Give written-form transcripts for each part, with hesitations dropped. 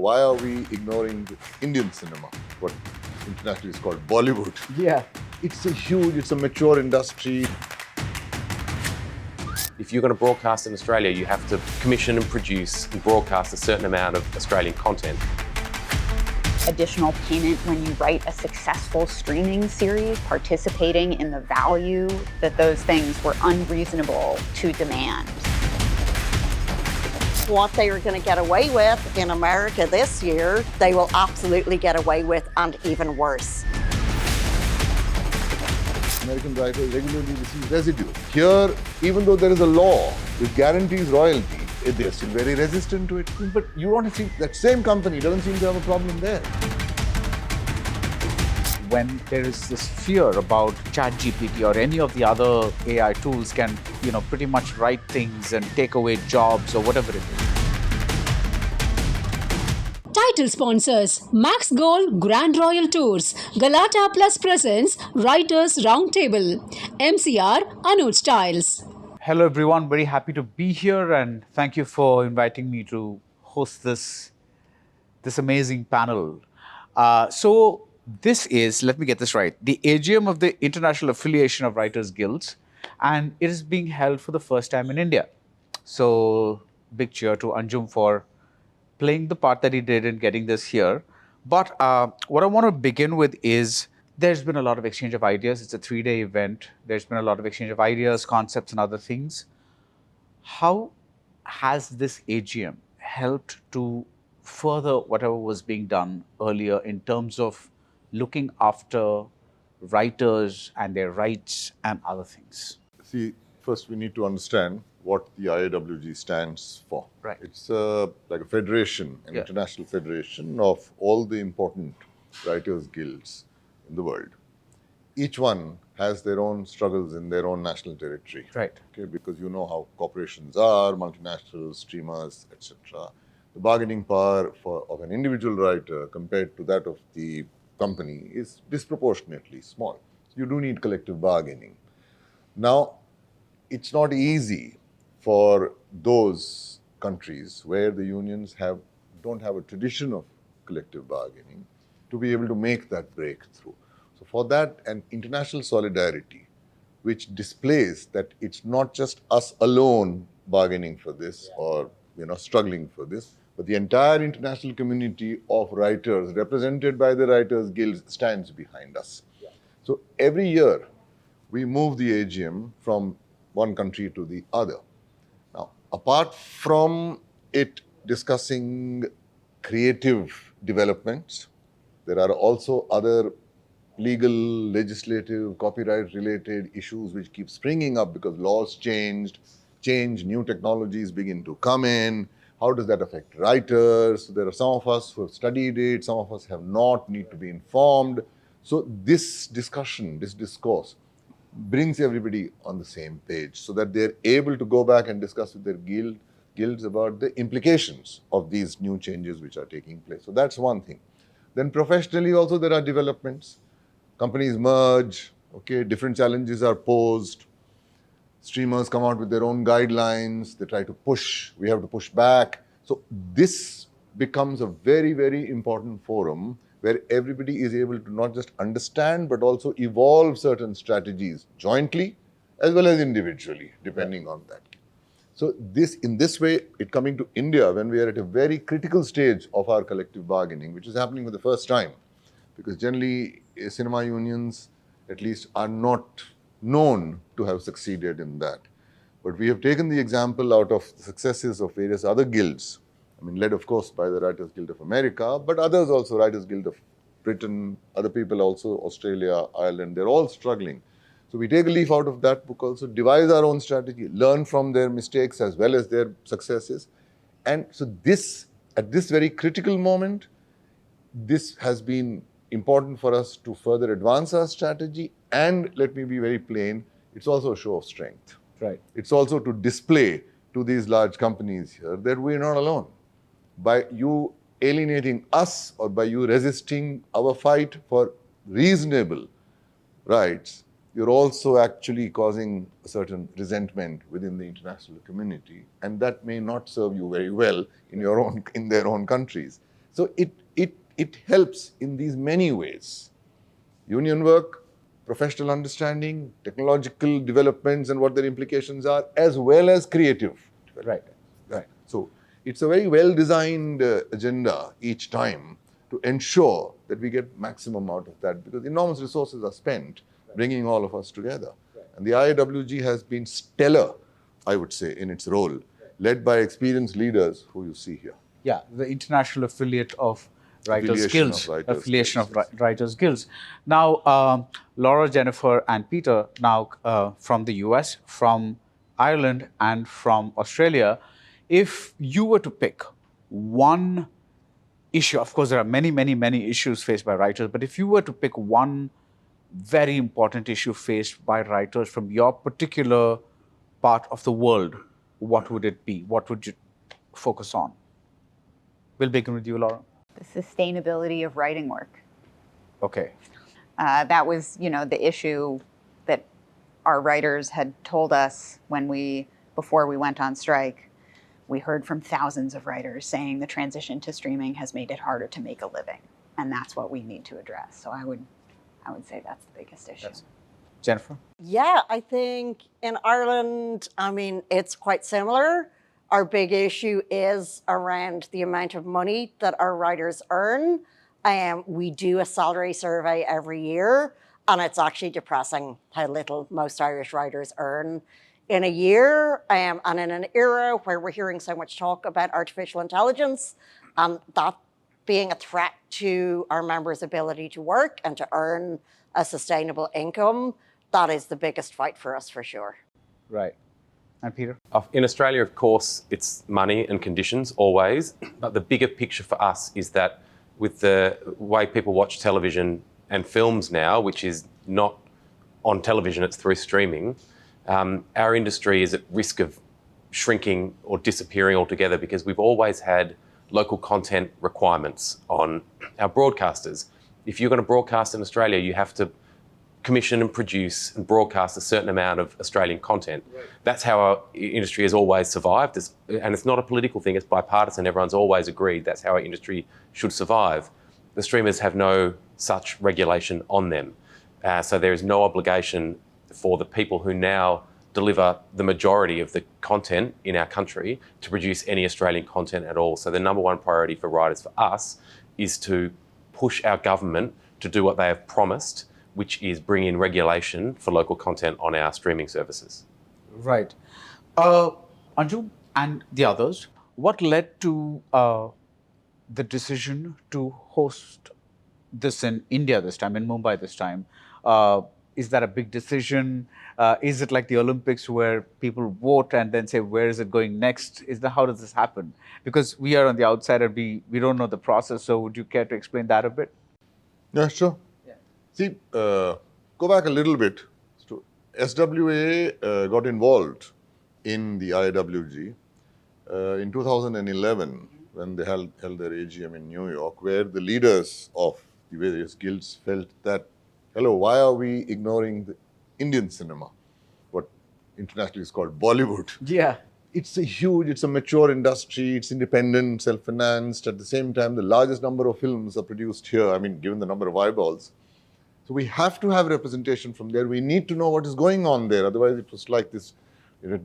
Why are we ignoring Indian cinema, what internationally is called Bollywood? Yeah. It's a mature industry. If you're going to broadcast in Australia, you have to commission and produce and broadcast a certain amount of Australian content. Additional payment when you write a successful streaming series, participating in the value that those things were unreasonable to demand. What they were going to get away with in America this year, they will absolutely get away with, and even worse. American writers regularly receive residual. Here, even though there is a law which guarantees royalty, they're still very resistant to it. But you want to see that same company doesn't seem to have a problem there. When there is this fear about ChatGPT or any of the other AI tools can, pretty much write things and take away jobs or whatever it is. Title sponsors: Max Gold Grand Royal Tours, Galatta Plus presents Writers Roundtable, MCR Anuj Styles. Hello everyone, very happy to be here and thank you for inviting me to host this amazing panel. So this is, let me get this right, the AGM of the International Affiliation of Writers Guilds, and it is being held for the first time in India. So big cheer to Anjum for playing the part that he did in getting this here. But what I want to begin with is there's been a lot of exchange of ideas. It's a 3-day event. There's been a lot of exchange of ideas, concepts, and other things. How has this AGM helped to further whatever was being done earlier in terms of looking after writers and their rights and other things? See, first we need to understand what the IAWG stands for. Right. It's like a federation, an international federation of all the important writers' guilds in the world. Each one has their own struggles in their own national territory. Right. Okay, because you know how corporations are, multinationals, streamers, etc. The bargaining power of an individual writer compared to that of the company is disproportionately small. You do need collective bargaining. Now, it's not easy for those countries where the unions don't have a tradition of collective bargaining to be able to make that breakthrough. So for that, an international solidarity which displays that it's not just us alone bargaining for this or struggling for this, but the entire international community of writers represented by the Writers Guilds stands behind us. So every year we move the AGM from one country to the other. Now, apart from it discussing creative developments, there are also other legal, legislative, copyright-related issues which keep springing up because laws change, new technologies begin to come in. How does that affect writers? So there are some of us who have studied it, some of us have not, need to be informed. So this discussion, this discourse, brings everybody on the same page so that they're able to go back and discuss with their guilds about the implications of these new changes which are taking place. So that's one thing. Then professionally also there are developments. Companies merge, different challenges are posed. Streamers come out with their own guidelines. They try to push, we have to push back. So this becomes a very, very important forum where everybody is able to not just understand, but also evolve certain strategies jointly as well as individually, depending on that. So in this way, it coming to India when we are at a very critical stage of our collective bargaining, which is happening for the first time, because generally cinema unions, at least, are not known to have succeeded in that. But we have taken the example out of the successes of various other guilds, led of course by the Writers Guild of America, but others also, Writers Guild of Britain, other people also, Australia, Ireland, they're all struggling. So we take a leaf out of that book also, devise our own strategy, learn from their mistakes as well as their successes. And so at this very critical moment, this has been important for us to further advance our strategy. And let me be very plain, it's also a show of strength. Right. It's also to display to these large companies here that we're not alone. By you alienating us or by you resisting our fight for reasonable rights, you're also actually causing a certain resentment within the international community, and that may not serve you very well in their own countries. So it helps in these many ways. Union work, professional understanding, technological developments and what their implications are, as well as creative. Right. Right. So it's a very well-designed agenda each time to ensure that we get maximum out of that, because enormous resources are spent bringing all of us together. And the IAWG has been stellar, I would say, in its role, led by experienced leaders who you see here. Yeah, the international affiliate of Writers Affiliation Guilds. of Writers Affiliation Guilds, of Writers Guilds. Now, Laura, Jennifer, and Peter, now from the US, from Ireland, and from Australia, if you were to pick one issue, of course, there are many, many, many issues faced by writers, but if you were to pick one very important issue faced by writers from your particular part of the world, what would it be? What would you focus on? We'll begin with you, Laura. The sustainability of writing work. Okay. That was, the issue that our writers had told us before we went on strike. We heard from thousands of writers saying the transition to streaming has made it harder to make a living, and that's what we need to address. So I would say that's the biggest issue. Jennifer? Yeah, I think in Ireland, it's quite similar. Our big issue is around the amount of money that our writers earn. We do a salary survey every year, and it's actually depressing how little most Irish writers earn in a year. And in an era where we're hearing so much talk about artificial intelligence, and that being a threat to our members' ability to work and to earn a sustainable income, that is the biggest fight for us, for sure. Right. And Peter? In Australia, of course, it's money and conditions always, but the bigger picture for us is that with the way people watch television and films now, which is not on television, it's through streaming, our industry is at risk of shrinking or disappearing altogether because we've always had local content requirements on our broadcasters. If you're going to broadcast in Australia, you have to commission and produce and broadcast a certain amount of Australian content. Right. That's how our industry has always survived. And it's not a political thing, it's bipartisan. Everyone's always agreed that's how our industry should survive. The streamers have no such regulation on them. So there is no obligation for the people who now deliver the majority of the content in our country to produce any Australian content at all. So the number one priority for writers for us is to push our government to do what they have promised, which is bring in regulation for local content on our streaming services. Right. Anjum and the others, what led to the decision to host this in India this time, in Mumbai this time? Is that a big decision? Is it like the Olympics where people vote and then say, where is it going next? How does this happen? Because we are on the outside and we don't know the process. So would you care to explain that a bit? Yeah, sure. See, go back a little bit. So SWA got involved in the IAWG in 2011 when they held their AGM in New York, where the leaders of the various guilds felt that, hello, why are we ignoring the Indian cinema, what internationally is called Bollywood? Yeah. It's a mature industry, it's independent, self-financed. At the same time, the largest number of films are produced here, given the number of eyeballs. So we have to have representation from there. We need to know what is going on there. Otherwise, it was like this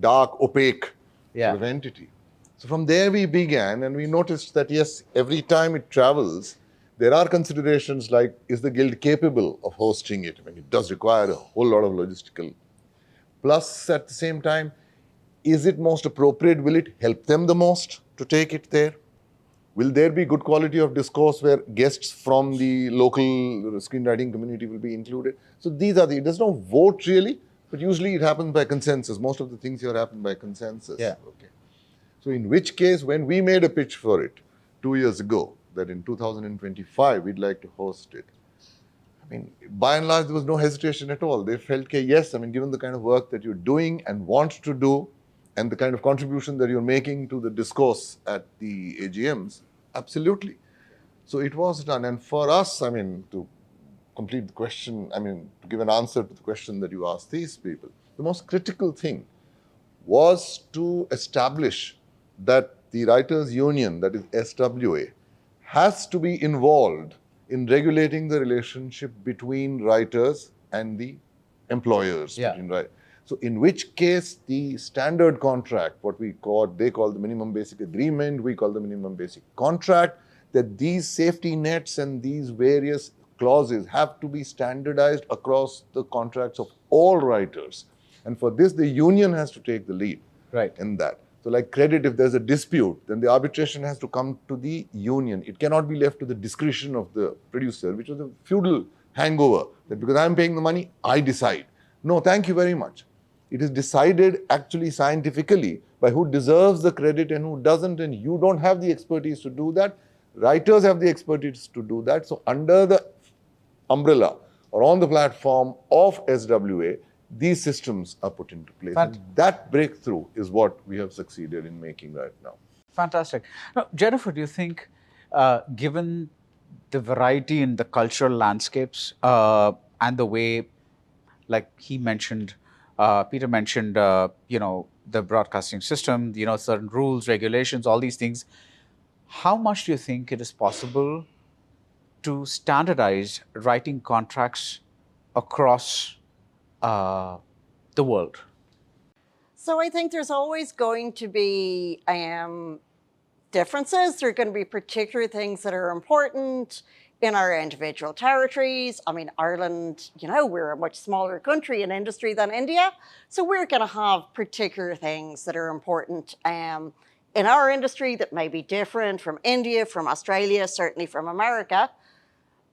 dark, opaque sort of entity. So from there we began, and we noticed that, yes, every time it travels, there are considerations like, is the guild capable of hosting it? It does require a whole lot of logistical. Plus, at the same time, is it most appropriate? Will it help them the most to take it there? Will there be good quality of discourse where guests from the local screenwriting community will be included? So there's no vote really, but usually it happens by consensus. Most of the things here happen by consensus. Yeah. Okay. So in which case, when we made a pitch for it 2 years ago, that in 2025 we'd like to host it, by and large, there was no hesitation at all. They felt, yes, given the kind of work that you're doing and want to do, and the kind of contribution that you're making to the discourse at the AGMs, absolutely. So it was done. And for us, to complete the question, to give an answer to the question that you asked these people, the most critical thing was to establish that the Writers' Union, that is SWA, has to be involved in regulating the relationship between writers and the employers. Yeah. So in which case the standard contract, they call the minimum basic agreement, we call the minimum basic contract, that these safety nets and these various clauses have to be standardized across the contracts of all writers. And for this, the union has to take the lead in that. So like credit, if there's a dispute, then the arbitration has to come to the union. It cannot be left to the discretion of the producer, which was a feudal hangover, that because I'm paying the money, I decide. No, thank you very much. It is decided actually scientifically by who deserves the credit and who doesn't, and you don't have the expertise to do that. Writers have the expertise to do that. So under the umbrella or on the platform of SWA, these systems are put into place. And that breakthrough is what we have succeeded in making right now. Fantastic. Now, Jennifer, do you think, given the variety in the cultural landscapes and the way, like he mentioned, Peter mentioned, the broadcasting system, certain rules, regulations, all these things, how much do you think it is possible to standardize writing contracts across the world? So I think there's always going to be differences. There are going to be particular things that are important in our individual territories. I mean, Ireland, we're a much smaller country in industry than India. So we're going to have particular things that are important in our industry that may be different from India, from Australia, certainly from America.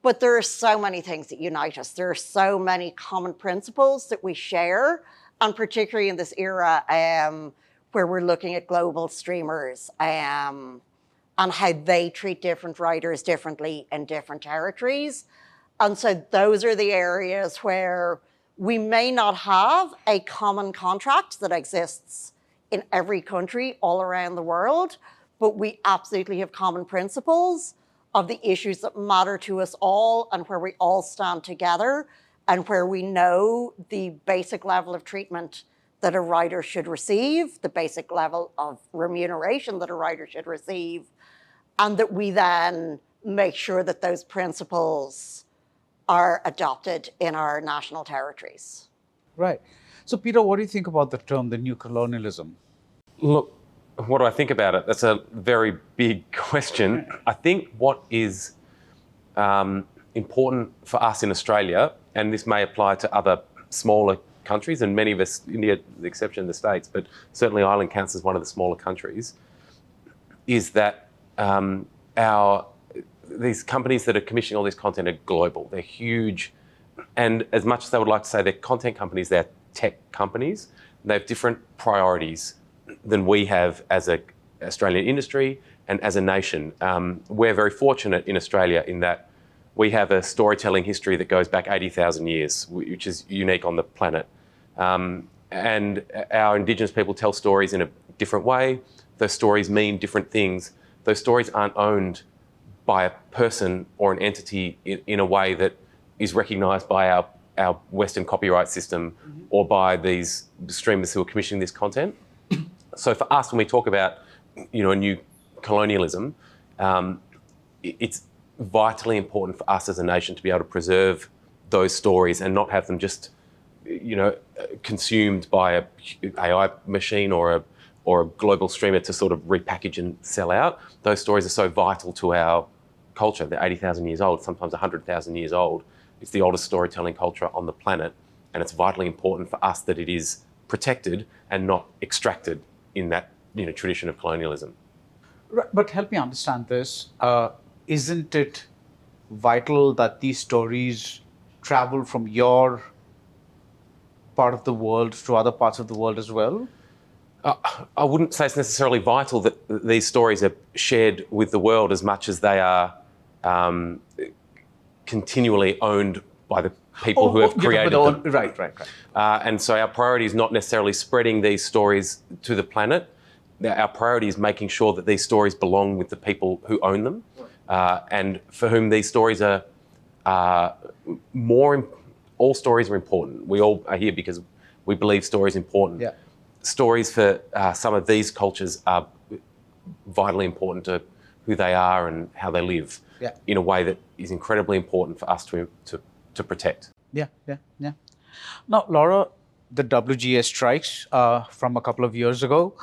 But there are so many things that unite us. There are so many common principles that we share, and particularly in this era where we're looking at global streamers and how they treat different writers differently in different territories. And so those are the areas where we may not have a common contract that exists in every country all around the world, but we absolutely have common principles of the issues that matter to us all and where we all stand together and where we know the basic level of treatment that a writer should receive, the basic level of remuneration that a writer should receive, and that we then make sure that those principles are adopted in our national territories. Right. So, Peter, what do you think about the term, the new colonialism? Look, what do I think about it? That's a very big question. I think what is important for us in Australia, and this may apply to other smaller countries, and many of us, India, the exception of the States, but certainly Ireland counts as one of the smaller countries, is that these companies that are commissioning all this content are global. They're huge. And as much as they would like to say they're content companies, they're tech companies. They have different priorities than we have as an Australian industry and as a nation. We're very fortunate in Australia in that we have a storytelling history that goes back 80,000 years, which is unique on the planet. And our Indigenous people tell stories in a different way. Those stories mean different things. Those stories aren't owned by a person or an entity in a way that is recognised by our Western copyright system or by these streamers who are commissioning this content. So for us, when we talk about, a new colonialism, it's vitally important for us as a nation to be able to preserve those stories and not have them just, consumed by a AI machine or a global streamer to sort of repackage and sell out. Those stories are so vital to our culture. They're 80,000 years old, sometimes 100,000 years old. It's the oldest storytelling culture on the planet, and it's vitally important for us that it is protected and not extracted in that tradition of colonialism. Right, but help me understand this. Isn't it vital that these stories travel from your part of the world to other parts of the world as well? I wouldn't say it's necessarily vital that these stories are shared with the world as much as they are continually owned by the people who have created them. Right. And so our priority is not necessarily spreading these stories to the planet. Our priority is making sure that these stories belong with the people who own them, and for whom these stories are all stories are important. We all are here because we believe stories are important. Yeah. Stories for some of these cultures are vitally important to who they are and how they live in a way that is incredibly important for us to protect. Yeah. Now, Laura, the WGA strikes from a couple of years ago,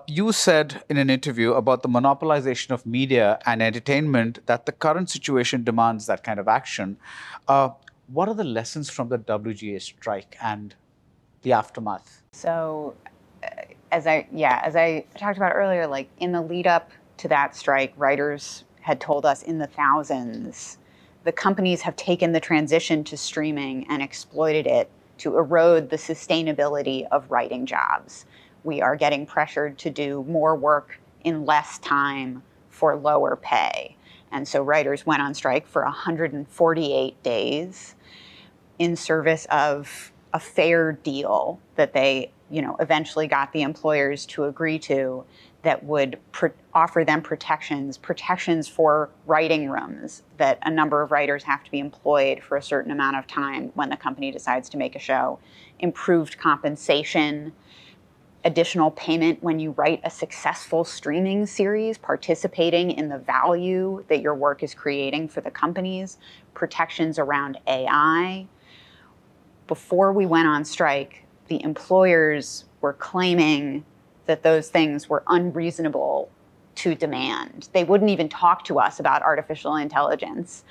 you said in an interview about the monopolization of media and entertainment that the current situation demands that kind of action. What are the lessons from the WGA strike and the aftermath? So, as I talked about earlier, like in the lead up to that strike, writers had told us in the thousands, the companies have taken the transition to streaming and exploited it to erode the sustainability of writing jobs. We are getting pressured to do more work in less time for lower pay. And so writers went on strike for 148 days in service of a fair deal that they, eventually got the employers to agree to that would offer them protections for writing rooms, that a number of writers have to be employed for a certain amount of time when the company decides to make a show, improved compensation, additional payment when you write a successful streaming series, participating in the value that your work is creating for the companies, protections around AI. Before we went on strike, the employers were claiming that those things were unreasonable to demand. They wouldn't even talk to us about artificial intelligence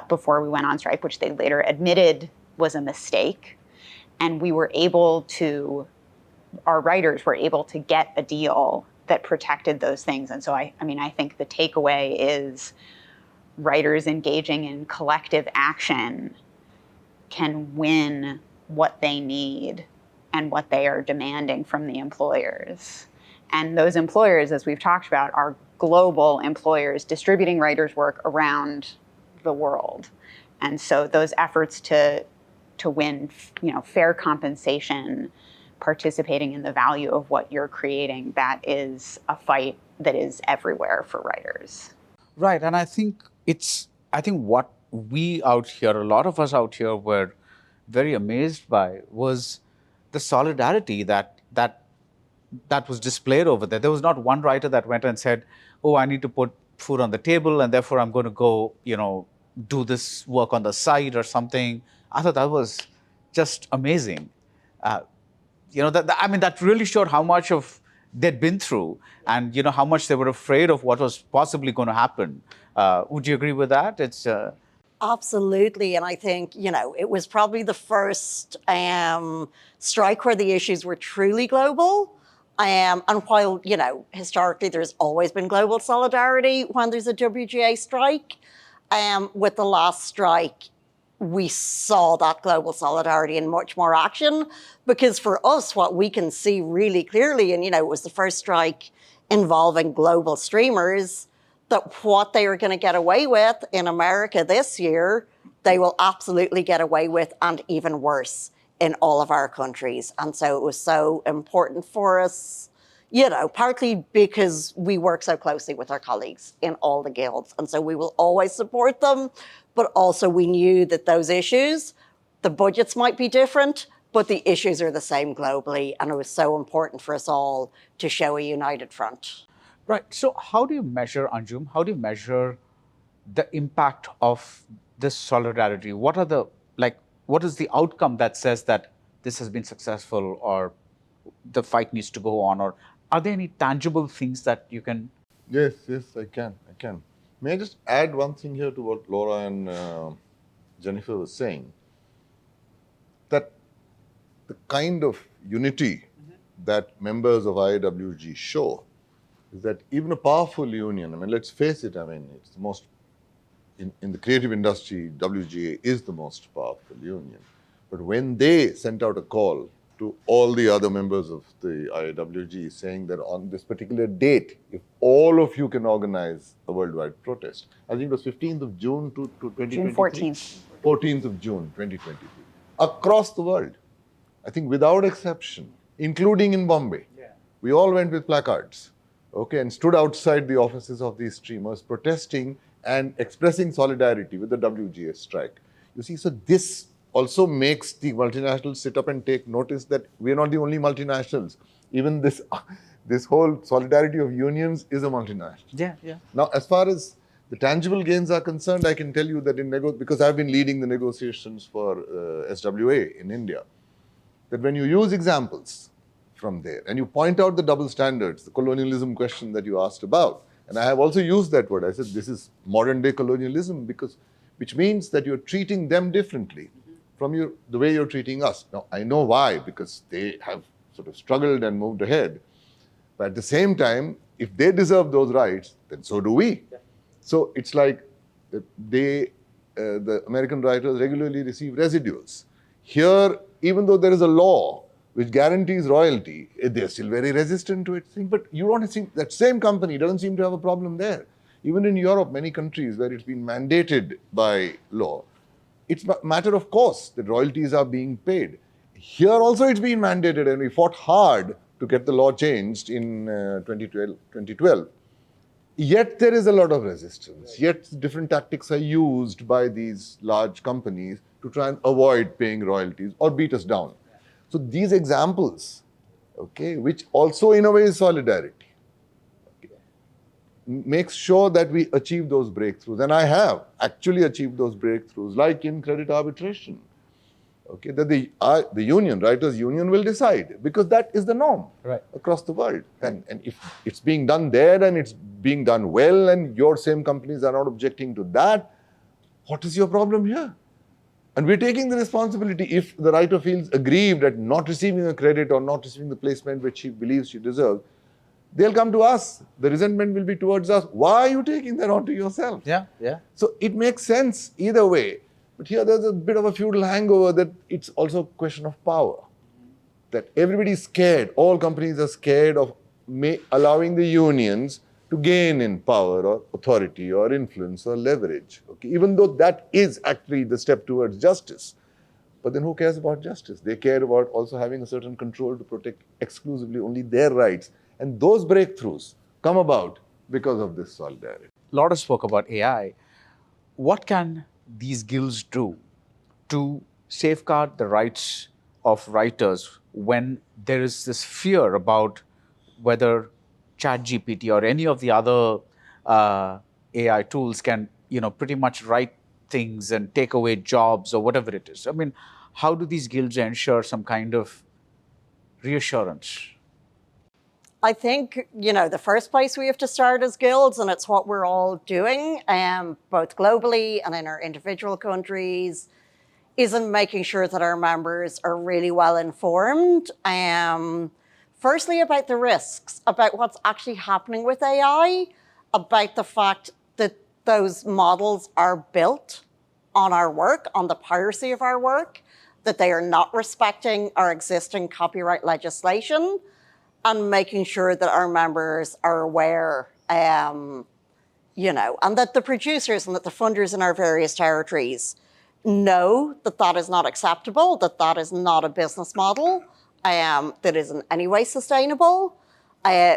before we went on strike, which they later admitted was a mistake. And our writers were able to get a deal that protected those things. And so I think the takeaway is writers engaging in collective action can win what they need and what they are demanding from the employers. And those employers, as we've talked about, are global employers distributing writers' work around the world. And so those efforts to win, fair compensation, participating in the value of what you're creating, that is a fight that is everywhere for writers. Right, and I think what we out here, a lot of us out here, were very amazed by was the solidarity that was displayed over there. There was not one writer that went and said, "Oh, I need to put food on the table, and therefore I'm going to go, do this work on the side or something." I thought that was just amazing. That really showed how much of they'd been through, and how much they were afraid of what was possibly going to happen. Would you agree with that? It's Absolutely. And I think, it was probably the first strike where the issues were truly global. And while, historically there's always been global solidarity when there's a WGA strike, with the last strike, we saw that global solidarity in much more action. Because for us, what we can see really clearly, and, it was the first strike involving global streamers, that what they are going to get away with in America this year, they will absolutely get away with, and even worse in all of our countries. And so it was so important for us, partly because we work so closely with our colleagues in all the guilds. And so we will always support them, but also we knew that those issues, the budgets might be different, but the issues are the same globally. And it was so important for us all to show a united front. right. So how do you measure, Anjum? How do you measure the impact of this solidarity? What is the outcome that says that this has been successful, or the fight needs to go on? Or are there any tangible things that you can? Yes, I can. May I just add one thing here to what Laura and Jennifer was saying? That the kind of unity that members of IWG show is that even a powerful union, let's face it, it's the most, in the creative industry, WGA is the most powerful union. But when they sent out a call to all the other members of the IWG saying that on this particular date, if all of you can organize a worldwide protest, I think it was 15th of June to 2023. June 14th. 14th of June, 2023. Across the world, I think without exception, including in Bombay, we all went with placards, and stood outside the offices of these streamers protesting and expressing solidarity with the WGA strike. You see, so this also makes the multinationals sit up and take notice that we're not the only multinationals. Even this whole solidarity of unions is a multinational. Yeah, yeah. Now, as far as the tangible gains are concerned, I can tell you that because I've been leading the negotiations for SWA in India, that when you use examples from there and you point out the double standards, the colonialism question that you asked about, and I have also used that word. I said this is modern day colonialism which means that you're treating them differently from the way you're treating us. Now, I know why, because they have sort of struggled and moved ahead. But at the same time, if they deserve those rights, then so do we. Yeah. So it's like the American writers regularly receive residuals. Here, even though there is a law which guarantees royalty, they're still very resistant to it. But you don't see that same company doesn't seem to have a problem there. Even in Europe, many countries where it's been mandated by law, it's a matter of course that royalties are being paid. Here also it's been mandated, and we fought hard to get the law changed in 2012. Yet there is a lot of resistance. Yet different tactics are used by these large companies to try and avoid paying royalties or beat us down. So these examples, okay, which also in a way is solidarity, okay, makes sure that we achieve those breakthroughs. And I have actually achieved those breakthroughs, like in credit arbitration. Okay, that the union, writers' union, will decide, because that is the norm across the world. And if it's being done there and it's being done well, and your same companies are not objecting to that, what is your problem here? And we're taking the responsibility. If the writer feels aggrieved at not receiving a credit or not receiving the placement which she believes she deserves, they'll come to us. The resentment will be towards us. Why are you taking that onto yourself? Yeah, yeah. So it makes sense either way. But here there's a bit of a feudal hangover that it's also a question of power. That everybody's scared, all companies are scared of allowing the unions to gain in power or authority or influence or leverage. Okay? Even though that is actually the step towards justice. But then who cares about justice? They care about also having a certain control to protect exclusively only their rights. And those breakthroughs come about because of this solidarity. A lot of spoke about AI. What can these guilds do to safeguard the rights of writers when there is this fear about whether ChatGPT or any of the other AI tools can, pretty much write things and take away jobs or whatever it is? I mean, how do these guilds ensure some kind of reassurance? I think, the first place we have to start as guilds, and it's what we're all doing, both globally and in our individual countries, is in making sure that our members are really well informed. Firstly, about the risks, about what's actually happening with AI, about the fact that those models are built on our work, on the piracy of our work, that they are not respecting our existing copyright legislation, and making sure that our members are aware, and that the producers and that the funders in our various territories know that that is not acceptable, that that is not a business model that is in any way sustainable.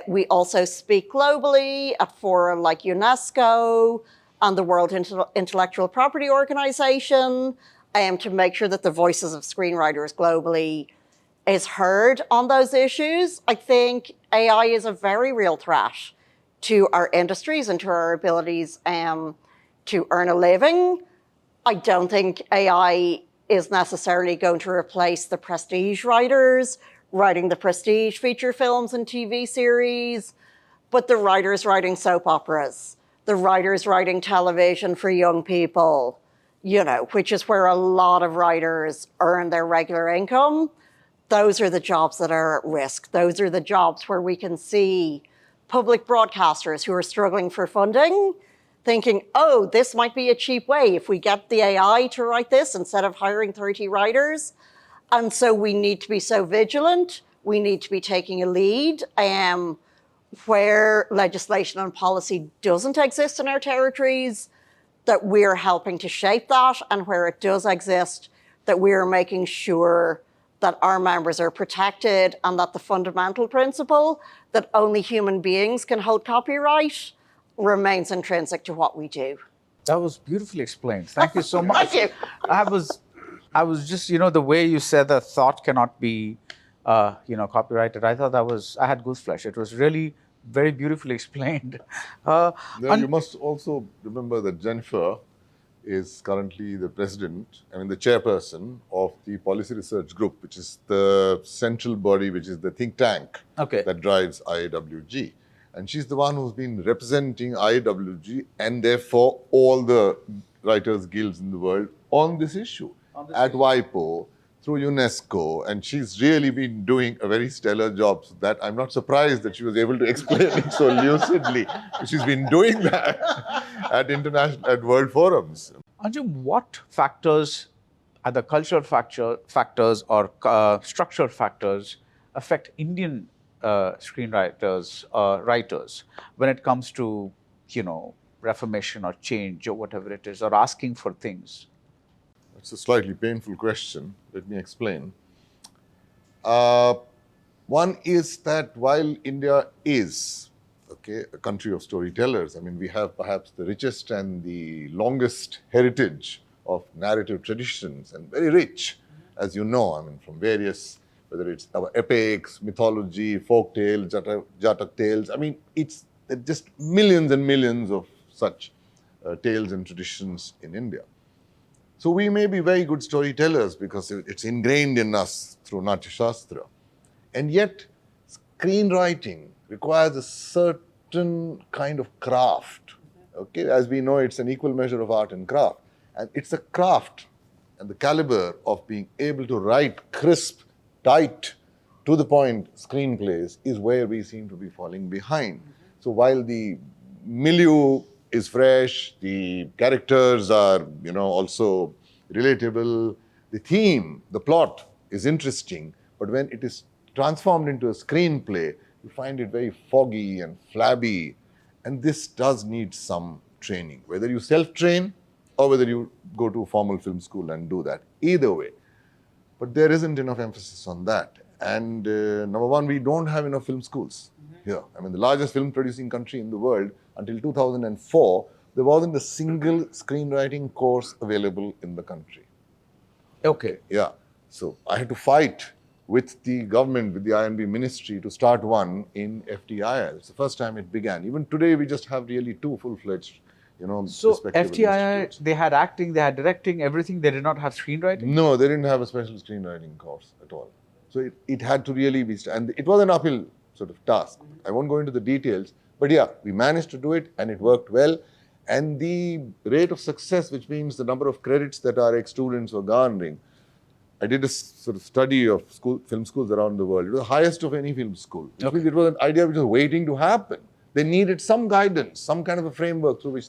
We also speak globally at fora like UNESCO and the World Intellectual Property Organization to make sure that the voices of screenwriters globally is heard on those issues. I think AI is a very real threat to our industries and to our abilities to earn a living. I don't think AI is necessarily going to replace the prestige writers writing the prestige feature films and TV series, but the writers writing soap operas, the writers writing television for young people, which is where a lot of writers earn their regular income. Those are the jobs that are at risk. Those are the jobs where we can see public broadcasters who are struggling for funding thinking, oh, this might be a cheap way if we get the AI to write this instead of hiring 30 writers. And so we need to be so vigilant. We need to be taking a lead where legislation and policy doesn't exist in our territories, that we're helping to shape that, and where it does exist, that we're making sure that our members are protected, and that the fundamental principle that only human beings can hold copyright remains intrinsic to what we do. That was beautifully explained. Thank you so much. Thank you. I was just, the way you said that thought cannot be copyrighted. I thought I had gooseflesh. It was really very beautifully explained. Now, you must also remember that Jennifer is currently the the chairperson of the Policy Research Group, which is the central body, which is the think tank that drives IAWG. And she's the one who's been representing IAWG and therefore all the writers' guilds in the world on this issue at WIPO, through UNESCO, and she's really been doing a very stellar job. So that I'm not surprised that she was able to explain it so lucidly. She's been doing that at world forums. Anjum, what factors, either cultural factors or structural factors, affect Indian screenwriters, writers, when it comes to, reformation or change or whatever it is, or asking for things? It's a slightly painful question. Let me explain. One is that while India is a country of storytellers, we have perhaps the richest and the longest heritage of narrative traditions, and very rich, as you know, from various, whether it's our epics, mythology, folk tales, Jatak tales. It's just millions and millions of such tales and traditions in India. So we may be very good storytellers because it's ingrained in us through Natya Shastra. And yet, screenwriting requires a certain kind of craft. As we know, it's an equal measure of art and craft. And it's a craft and the caliber of being able to write crisp, tight, to the point screenplays is where we seem to be falling behind. So while the milieu is fresh, the characters are, also relatable, the theme, the plot is interesting, but when it is transformed into a screenplay, you find it very foggy and flabby, and this does need some training, whether you self-train or whether you go to a formal film school and do that. Either way. But there isn't enough emphasis on that. And number one, we don't have enough film schools here. The largest film producing country in the world, until 2004, there wasn't a single screenwriting course available in the country. Yeah. So I had to fight with the government, with the INB ministry, to start one in FTII. It's the first time it began. Even today, we just have really two full-fledged, So respectable FTII, institutes. they had acting, they had directing, everything. They did not have screenwriting? No, they didn't have a special screenwriting course at all. So it had to really be, and it was an uphill sort of task. I won't go into the details, but yeah, we managed to do it and it worked well. And the rate of success, which means the number of credits that our ex-students were garnering, I did a sort of study of film schools around the world. It was the highest of any film school. Which means it was an idea which was waiting to happen. They needed some guidance, some kind of a framework through which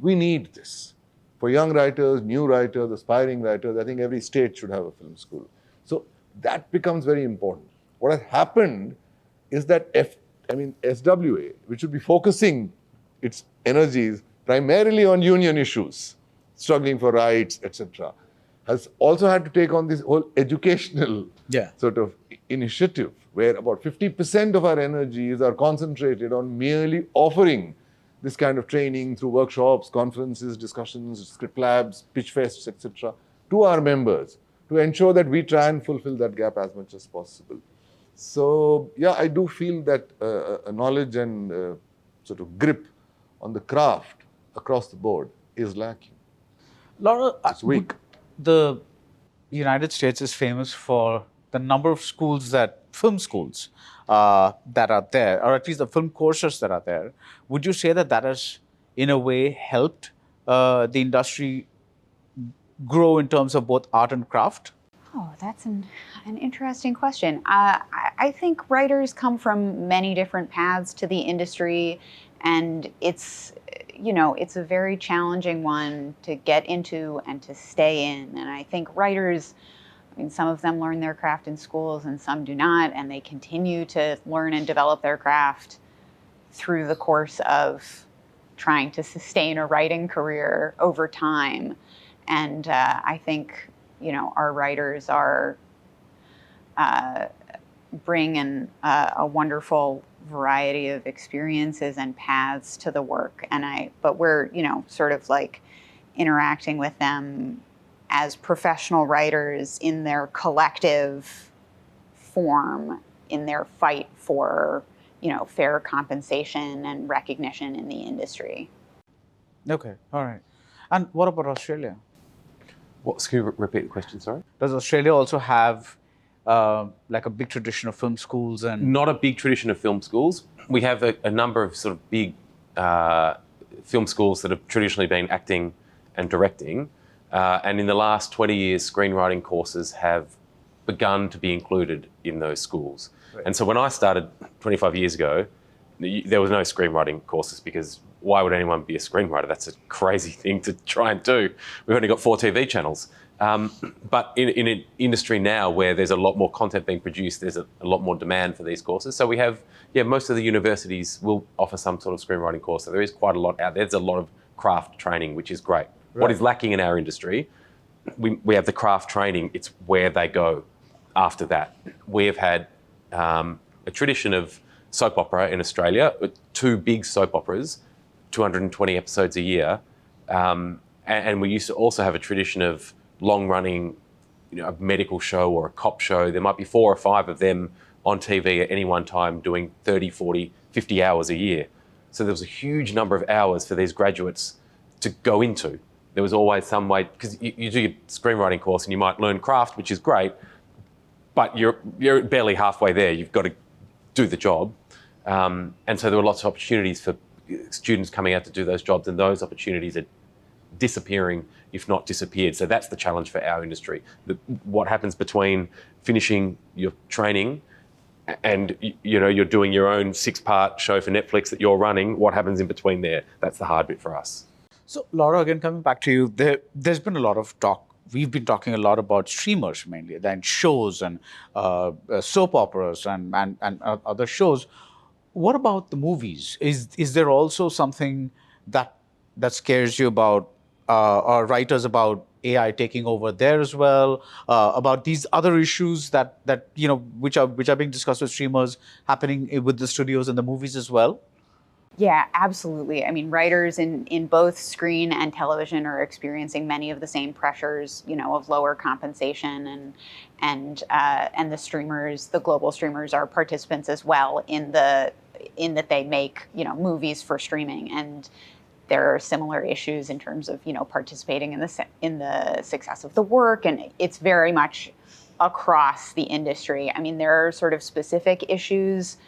we need this. For young writers, new writers, aspiring writers, I think every state should have a film school. So that becomes very important. What has happened is that SWA, which should be focusing its energies primarily on union issues, struggling for rights, etc., has also had to take on this whole educational sort of initiative, where about 50% of our energies are concentrated on merely offering this kind of training through workshops, conferences, discussions, script labs, pitch fests, etc., to our members, to ensure that we try and fulfill that gap as much as possible. So, yeah, I do feel that a knowledge and sort of grip on the craft across the board is lacking. Laura, It's weak. The United States is famous for the number of film schools that are there, or at least the film courses that are there. Would you say that has, in a way, helped the industry grow in terms of both art and craft? Oh, that's an interesting question. I think writers come from many different paths to the industry, and it's a very challenging one to get into and to stay in. And I think writers, some of them learn their craft in schools and some do not, and they continue to learn and develop their craft through the course of trying to sustain a writing career over time. And I think, our writers bring in a wonderful variety of experiences and paths to the work. But we're, sort of like interacting with them as professional writers in their collective form in their fight for, fair compensation and recognition in the industry. Okay, all right. And what about Australia? Can you repeat the question, sorry? Does Australia also have like a big tradition of film schools and? Not a big tradition of film schools. We have a number of sort of big film schools that have traditionally been acting and directing. And in the last 20 years, screenwriting courses have begun to be included in those schools. Right. And so when I started 25 years ago, there was no screenwriting courses because why would anyone be a screenwriter? That's a crazy thing to try and do. We've only got 4 TV channels. But in an industry now where there's a lot more content being produced, there's a lot more demand for these courses. So we have, most of the universities will offer some sort of screenwriting course. So there is quite a lot out there. There's a lot of craft training, which is great. Right. What is lacking in our industry, we have the craft training. It's where they go after that. We have had a tradition of soap opera in Australia, 2 big soap operas, 220 episodes a year. And we used to also have a tradition of long-running, a medical show or a cop show. There might be 4 or 5 of them on TV at any one time doing 30, 40, 50 hours a year. So there was a huge number of hours for these graduates to go into. There was always some way, because you do your screenwriting course and you might learn craft, which is great, but you're barely halfway there. You've got to do the job. And so there were lots of opportunities for students coming out to do those jobs, and those opportunities are disappearing, if not disappeared. So that's the challenge for our industry. What happens between finishing your training and you're doing your own 6-part show for Netflix that you're running, what happens in between there? That's the hard bit for us. So Laura, again, coming back to you, there's been a lot of talk. We've been talking a lot about streamers mainly, then shows and soap operas and other shows. What about the movies? Is there also something that scares you about, or writers about AI taking over there as well? About these other issues that which are being discussed with streamers happening with the studios and the movies as well? Yeah, absolutely. I mean, writers in both screen and television are experiencing many of the same pressures, of lower compensation, and the streamers, the global streamers, are participants as well in that they make movies for streaming, and there are similar issues in terms of participating in the success of the work, and it's very much across the industry. I mean, there are sort of specific issues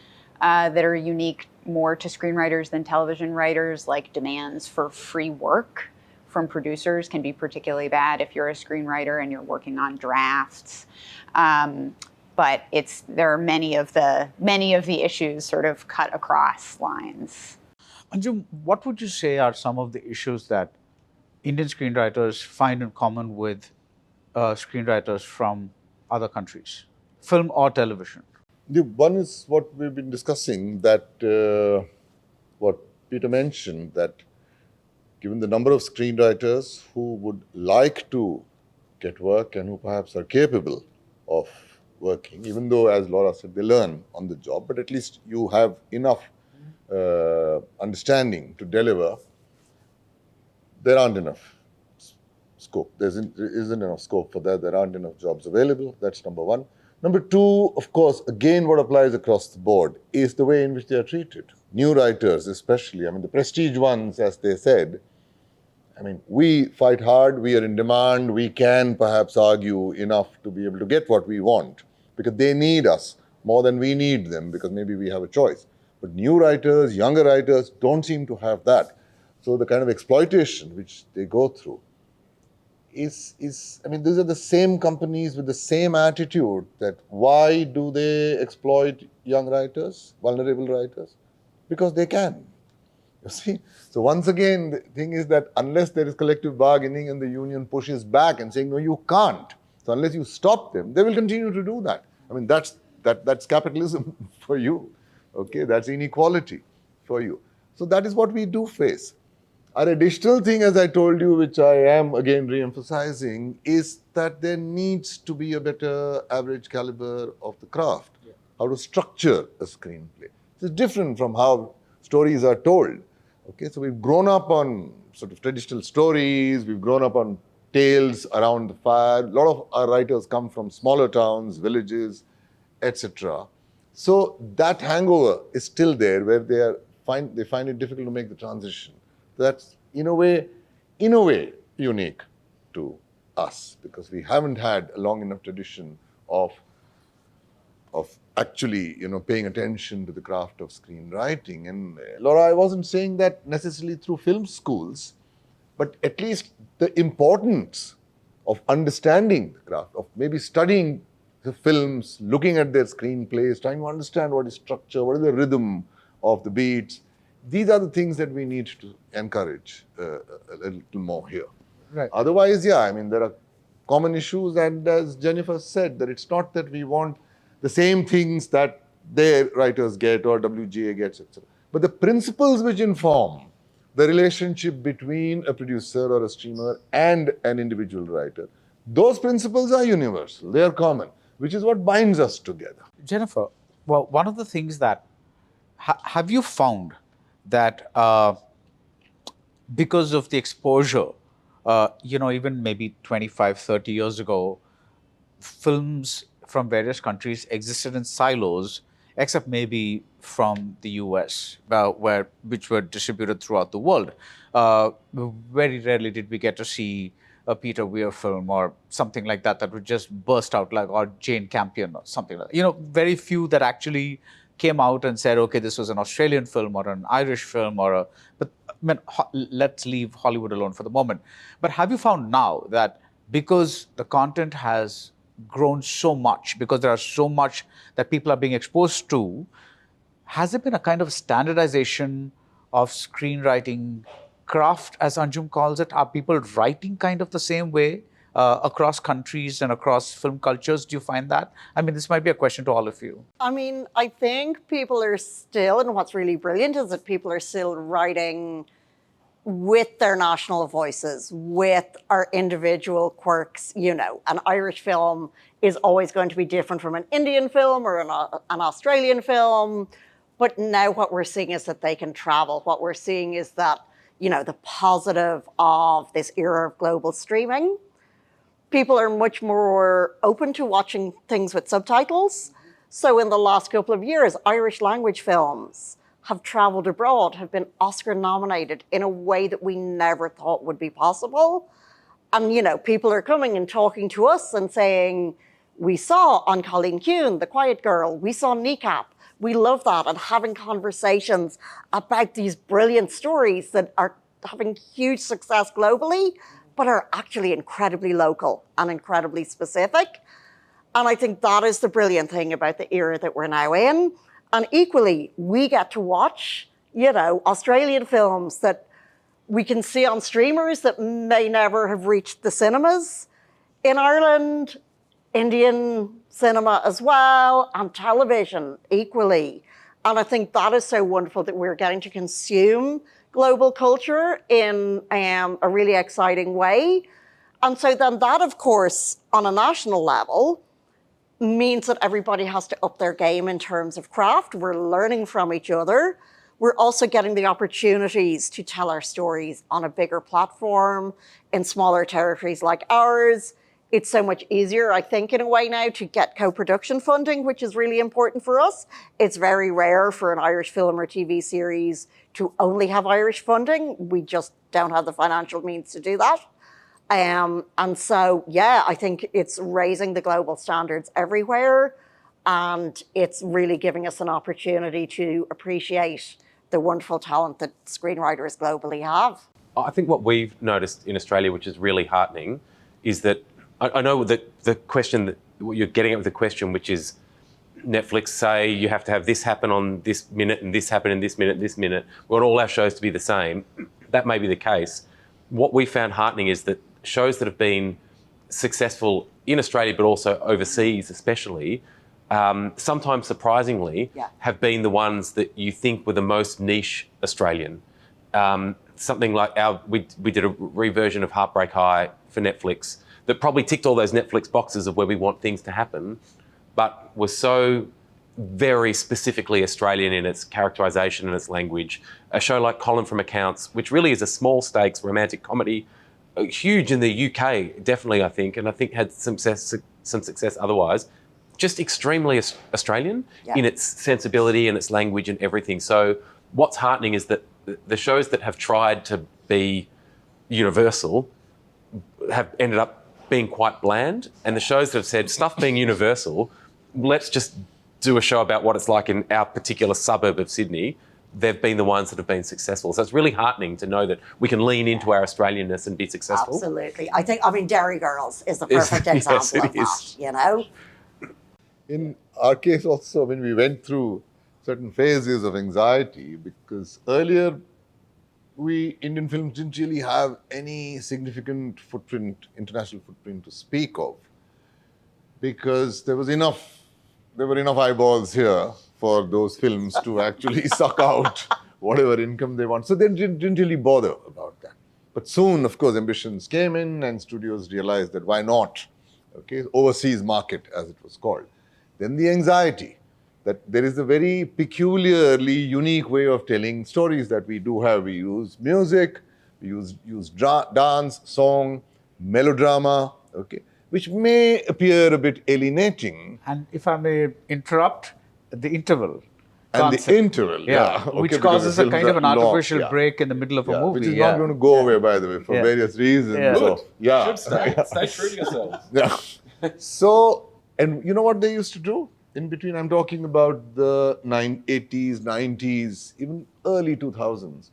that are unique more to screenwriters than television writers, like demands for free work from producers can be particularly bad if you're a screenwriter and you're working on drafts. But there are many of the issues sort of cut across lines. Anjum, what would you say are some of the issues that Indian screenwriters find in common with screenwriters from other countries, film or television? The one is what we've been discussing, that what Peter mentioned, that given the number of screenwriters who would like to get work and who perhaps are capable of working, even though, as Laura said, they learn on the job, but at least you have enough understanding to deliver, there aren't enough scope. There isn't enough scope for that. There aren't enough jobs available. That's number one. Number two, of course, again, what applies across the board is the way in which they are treated. New writers, especially, the prestige ones, as they said, we fight hard, we are in demand, we can perhaps argue enough to be able to get what we want because they need us more than we need them because maybe we have a choice. But new writers, younger writers don't seem to have that. So the kind of exploitation which they go through is these are the same companies with the same attitude that why do they exploit young writers, vulnerable writers? Because they can. You see? So once again, the thing is that unless there is collective bargaining and the union pushes back and saying, no, you can't. So unless you stop them, they will continue to do that. That's capitalism for you. Okay, that's inequality for you. So that is what we do face. Our additional thing, as I told you, which I am again re-emphasizing, is that there needs to be a better average caliber of the craft. Yeah. How to structure a screenplay. It's different from how stories are told. Okay, so we've grown up on sort of traditional stories, we've grown up on tales around the fire. A lot of our writers come from smaller towns, villages, etc. So that hangover is still there, where they find it difficult to make the transition. That's in a way unique to us, because we haven't had a long enough tradition of actually, paying attention to the craft of screenwriting. And Laura, I wasn't saying that necessarily through film schools, but at least the importance of understanding the craft, of maybe studying the films, looking at their screenplays, trying to understand what is structure, what is the rhythm of the beats. These are the things that we need to encourage a little more here. Right. Otherwise, yeah, I mean, there are common issues, and as Jennifer said, that it's not that we want the same things that their writers get or WGA gets, etc. But the principles which inform the relationship between a producer or a streamer and an individual writer, those principles are universal, they are common, which is what binds us together. Jennifer, well, one of the things that, have you found that because of the exposure, even maybe 25, 30 years ago, films from various countries existed in silos, except maybe from the US, which were distributed throughout the world. Very rarely did we get to see a Peter Weir film or something like that would just burst out, or Jane Campion or something like that. Very few that actually came out and said, okay, this was an Australian film or an Irish film but I mean, let's leave Hollywood alone for the moment. But have you found now that because the content has grown so much, because there are so much that people are being exposed to, has there been a kind of standardization of screenwriting craft, as Anjum calls it? Are people writing kind of the same way across countries and across film cultures? Do you find that? I mean, this might be a question to all of you. I mean, I think people are still, and what's really brilliant is that people are still writing with their national voices, with our individual quirks. An Irish film is always going to be different from an Indian film or an Australian film. But now what we're seeing is that they can travel. What we're seeing is that, the positive of this era of global streaming. People are much more open to watching things with subtitles. So in the last couple of years, Irish language films have traveled abroad, have been Oscar nominated in a way that we never thought would be possible. And, people are coming and talking to us and saying, we saw on Colleen Kuhn, The Quiet Girl, we saw Kneecap, we love that, and having conversations about these brilliant stories that are having huge success globally, but are actually incredibly local and incredibly specific. And I think that is the brilliant thing about the era that we're now in. And equally, we get to watch, Australian films that we can see on streamers that may never have reached the cinemas. In Ireland, Indian cinema as well, and television equally. And I think that is so wonderful that we're getting to consume global culture in a really exciting way. And so then that, of course, on a national level, means that everybody has to up their game in terms of craft. We're learning from each other. We're also getting the opportunities to tell our stories on a bigger platform in smaller territories like ours. It's so much easier, I think, in a way now to get co-production funding, which is really important for us. It's very rare for an Irish film or TV series to only have Irish funding. We just don't have the financial means to do that. And so, I think it's raising the global standards everywhere, and it's really giving us an opportunity to appreciate the wonderful talent that screenwriters globally have. I think what we've noticed in Australia, which is really heartening, is that I know that the question that what you're getting at with the question, which is Netflix say you have to have this happen on this minute and this happen in this minute. We want all our shows to be the same. That may be the case. What we found heartening is that shows that have been successful in Australia, but also overseas especially, sometimes surprisingly, have been the ones that you think were the most niche Australian. Something like we did a reversion of Heartbreak High for Netflix that probably ticked all those Netflix boxes of where we want things to happen, but was so very specifically Australian in its characterisation and its language. A show like Colin from Accounts, which really is a small stakes romantic comedy, huge in the UK, definitely, I think, and I think had some success otherwise, just extremely Australian Yeah. in its sensibility and its language and everything. So what's heartening is that the shows that have tried to be universal have ended up being quite bland, and the shows that have said, stuff being universal, let's just do a show about what it's like in our particular suburb of Sydney, they've been the ones that have been successful. So it's really heartening to know that we can lean into our Australianness and be successful. Absolutely. I mean, Dairy Girls is the perfect Yes, example it of that, is. you know? In our case also, when we went through certain phases of anxiety, because earlier Indian films didn't really have any significant footprint, international footprint to speak of, because there were enough eyeballs here for those films to actually suck out whatever income they want. So they didn't really bother about that. But soon, of course, ambitions came in and studios realized that why not? Okay, overseas market, as it was called. Then the anxiety that there is a very peculiarly unique way of telling stories that we do have. We use music, we use dance, song, melodrama, okay, which may appear a bit alienating. And if I may interrupt, the interval And concept. the interval, which because causes the a kind films of an are long, artificial break in the middle of a movie. which is not going to go away, by the way, for Yeah. various reasons. Yeah. So, yeah. Should stay true to yourselves. Yeah. So, and you know what they used to do? In between, I'm talking about the 80s, 90s, even early 2000s.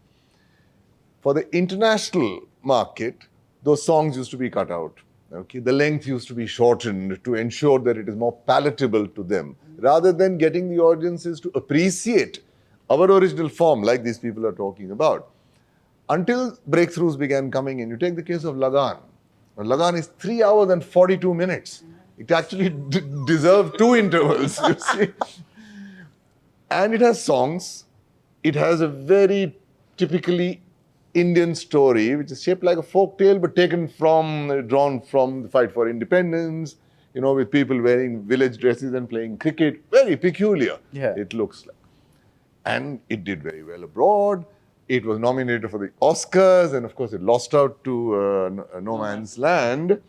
For the international market, those songs used to be cut out. Okay, the length used to be shortened to ensure that it is more palatable to them, rather than getting the audiences to appreciate our original form, like these people are talking about. Until breakthroughs began coming in. You take the case of Lagan. Now, Lagan is 3 hours and 42 minutes. It actually deserved 2 intervals, you see. And it has songs. It has a very typically Indian story, which is shaped like a folk tale, but drawn from the fight for independence, with people wearing village dresses and playing cricket. Very peculiar, Yeah. it looks like. And it did very well abroad. It was nominated for the Oscars, and of course it lost out to No Man's Land.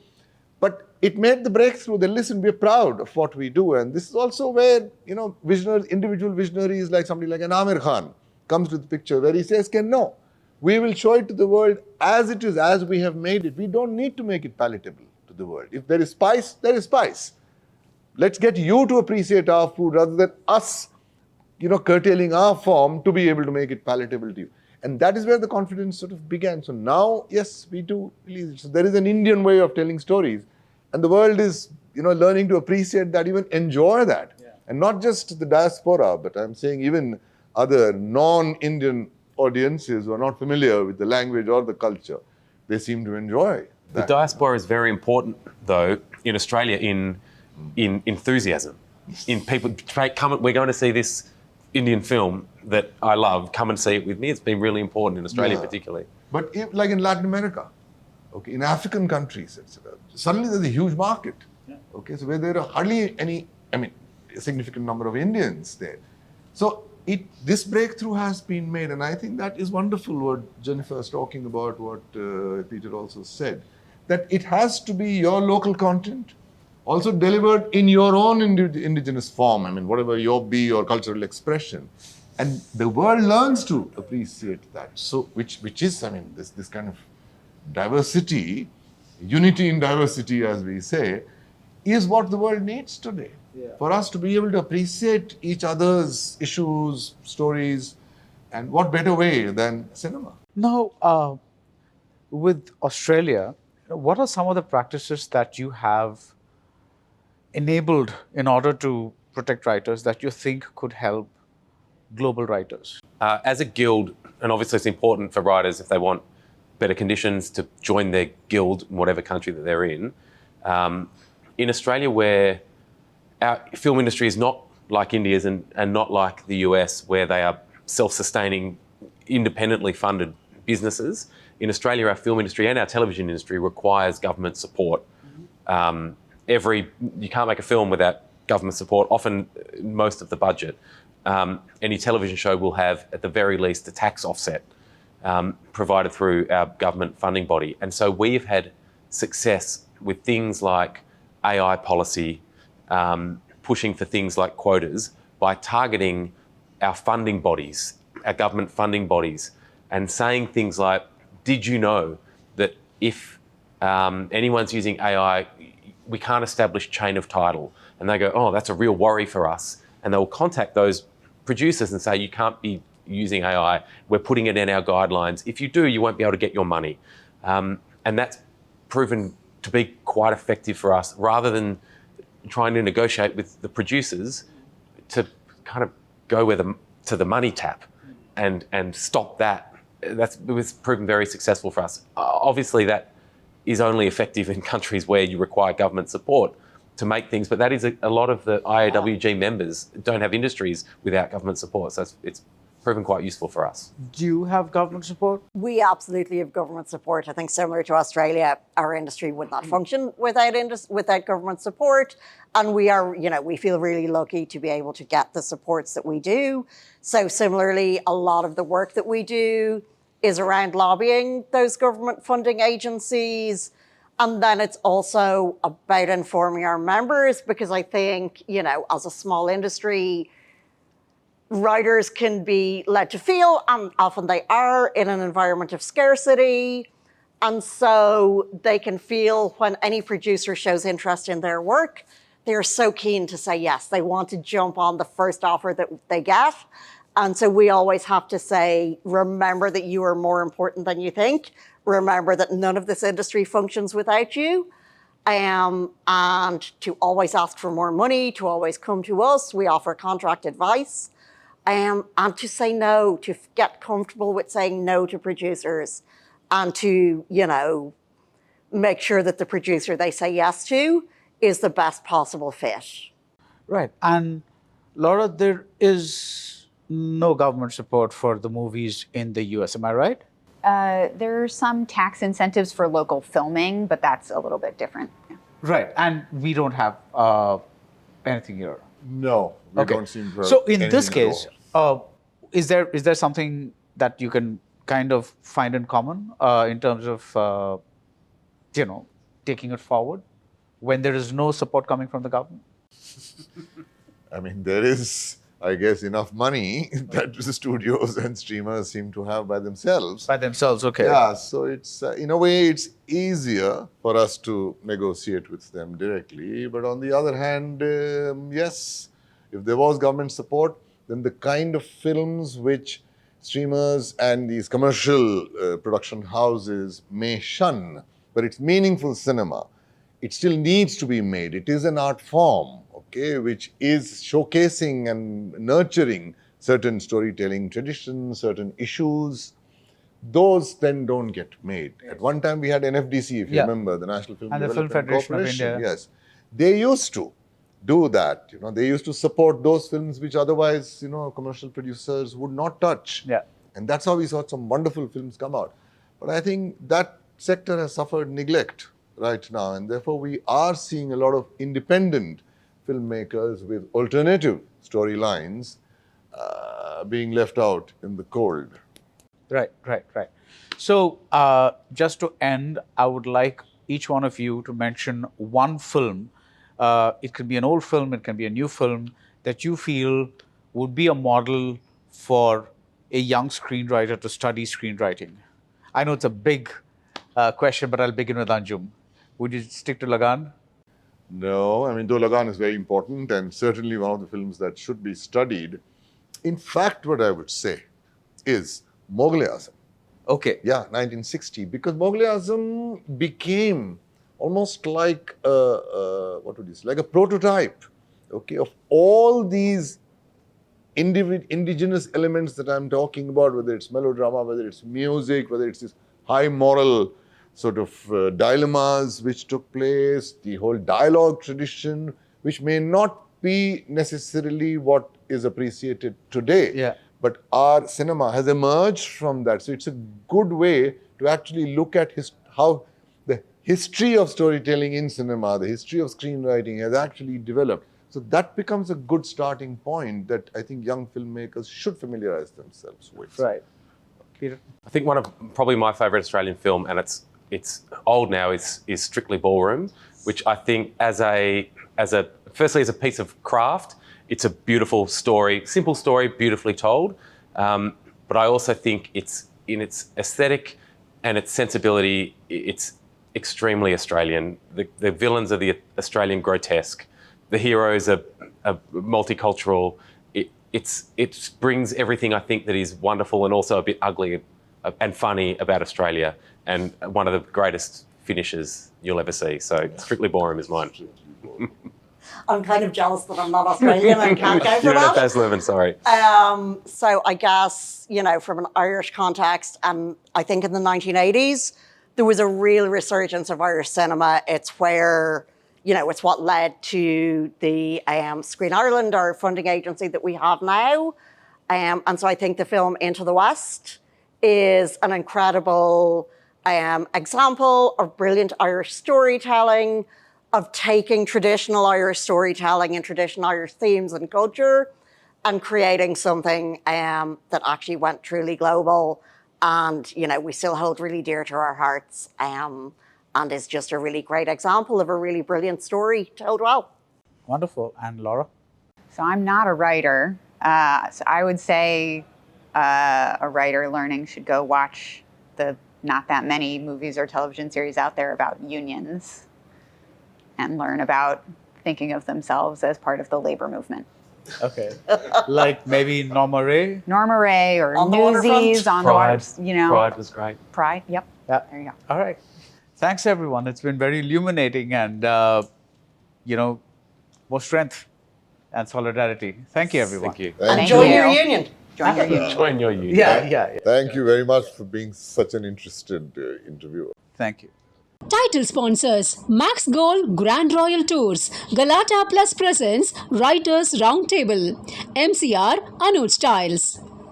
But it made the breakthrough. Then listen, we're proud of what we do. And this is also where, individual visionaries like somebody like an Amir Khan comes to the picture, where he says, no, we will show it to the world as it is, as we have made it. We don't need to make it palatable to the world. If there is spice, there is spice. Let's get you to appreciate our food rather than us, curtailing our form to be able to make it palatable to you. And that is where the confidence sort of began. So now, yes, we do release it. So there is an Indian way of telling stories. And the world is, learning to appreciate that, even enjoy that. Yeah. And not just the diaspora, but I'm saying even other non-Indian audiences who are not familiar with the language or the culture, they seem to enjoy that. The diaspora is very important, though, in Australia in enthusiasm. In people, we're going to see this Indian film that I love, come and see it with me. It's been really important in Australia particularly. But like in Latin America, okay, in African countries, etc., suddenly there's a huge market. Yeah. Okay, so where there are hardly a significant number of Indians there. So this breakthrough has been made, and I think that is wonderful what Jennifer is talking about, what Peter also said, that it has to be your local content, also delivered in your own indigenous form, whatever your cultural expression. And the world learns to appreciate that. So, which is, this kind of diversity, unity in diversity, as we say, is what the world needs today. Yeah. For us to be able to appreciate each other's issues, stories, and what better way than cinema? Now, with Australia, what are some of the practices that you have enabled in order to protect writers that you think could help global writers? As a guild, and obviously it's important for writers if they want better conditions to join their guild in whatever country that they're in Australia, where our film industry is not like India's and not like the US, where they are self-sustaining, independently funded businesses. In Australia, our film industry and our television industry requires government support. You can't make a film without government support, often most of the budget. Any television show will have, at the very least, a tax offset provided through our government funding body. And so we've had success with things like AI policy, pushing for things like quotas by targeting our funding bodies, our government funding bodies, and saying things like, did you know that if anyone's using AI, we can't establish chain of title? And they go, oh, that's a real worry for us. And they'll contact those producers and say, you can't be using AI. We're putting it in our guidelines. If you do, you won't be able to get your money. And that's proven to be quite effective for us, rather than trying to negotiate with the producers to kind of go to the money tap and stop that. It was proven very successful for us. Obviously, that is only effective in countries where you require government support to make things, but that is a lot of the IAWG members don't have industries without government support, so it's proven quite useful for us. Do you have government support? We absolutely have government support. I think similar to Australia, our industry would not function without government support. And we feel really lucky to be able to get the supports that we do. So similarly, a lot of the work that we do is around lobbying those government funding agencies. And then it's also about informing our members, because I think, as a small industry, writers can be led to feel, and often they are, in an environment of scarcity. And so they can feel when any producer shows interest in their work, they're so keen to say yes. They want to jump on the first offer that they get. And so we always have to say, remember that you are more important than you think. Remember that none of this industry functions without you. And to always ask for more money, to always come to us. We offer contract advice. And to say no, to get comfortable with saying no to producers, and to, make sure that the producer they say yes to is the best possible fit. Right. And Laura, there is no government support for the movies in the US, am I right? There are some tax incentives for local filming, but that's a little bit different. Yeah. Right. And we don't have anything here. No, we don't seem to have So in this anything at case, all. is there something that you can kind of find in common in terms of, taking it forward when there is no support coming from the government? I mean, there is, I guess, enough money that the studios and streamers seem to have by themselves. By themselves, okay. Yeah, so it's, in a way, it's easier for us to negotiate with them directly. But on the other hand, yes, if there was government support, then the kind of films which streamers and these commercial production houses may shun, but it's meaningful cinema, it still needs to be made. It is an art form, okay, which is showcasing and nurturing certain storytelling traditions, certain issues. Those then don't get made. At one time we had NFDC, if you remember, the National Film And the Film Development Federation of Corporation. India. Yes, they used to do that. They used to support those films which otherwise, commercial producers would not touch. Yeah. And that's how we saw some wonderful films come out. But I think that sector has suffered neglect right now, and therefore we are seeing a lot of independent filmmakers with alternative storylines being left out in the cold. Right. So just to end, I would like each one of you to mention one film. It could be an old film, it can be a new film, that you feel would be a model for a young screenwriter to study screenwriting. I know it's a big question, but I'll begin with Anjum. Would you stick to Lagan? No, I mean, though Lagan is very important and certainly one of the films that should be studied. In fact, what I would say is Mughal-e-Azam. Okay. Yeah, 1960, because Mughal-e-Azam became almost like like a prototype, okay, of all these indigenous elements that I'm talking about, whether it's melodrama, whether it's music, whether it's this high moral sort of dilemmas which took place, the whole dialogue tradition, which may not be necessarily what is appreciated today. Yeah. But our cinema has emerged from that. So it's a good way to actually look at how the history of storytelling in cinema, the history of screenwriting has actually developed. So that becomes a good starting point that I think young filmmakers should familiarize themselves with. Right. Peter? I think one of probably my favourite Australian film, and it's old now, is Strictly Ballroom, which I think as a firstly, as a piece of craft, it's a beautiful story, simple story, beautifully told. But I also think it's in its aesthetic and its sensibility, it's extremely Australian. The villains are the Australian grotesque. The heroes are multicultural. It brings everything I think that is wonderful and also a bit ugly and funny about Australia, and one of the greatest finishes you'll ever see. So Strictly Ballroom is mine. I'm kind of jealous that I'm not Australian and can't go for You're not that. Baz Luhrmann, sorry. So I guess, from an Irish context, I think in the 1980s, there was a real resurgence of Irish cinema. It's where, it's what led to the Screen Ireland, our funding agency that we have now. And so I think the film Into the West is an incredible example of brilliant Irish storytelling, of taking traditional Irish storytelling and traditional Irish themes and culture and creating something that actually went truly global and, we still hold really dear to our hearts and is just a really great example of a really brilliant story told well. Wonderful. And Laura? So I'm not a writer. So I would say a writer learning should go watch the not that many movies or television series out there about unions and learn about thinking of themselves as part of the labor movement. Okay. Like maybe Norma Ray? Norma Ray or On the Newsies, Waterfront. on the water, Pride was great. Pride, yep. Yeah. There you go. All right. Thanks, everyone. It's been very illuminating and, more strength and solidarity. Thank you, everyone. Thank you. Thank Enjoy you. your union. Join your union. Join your union. Yeah. Thank you very much for being such an interested interviewer. Thank you. Title sponsors Max Gold Grand Royal Tours, Galatta Plus presents Writers Roundtable, MCR Anuj Styles.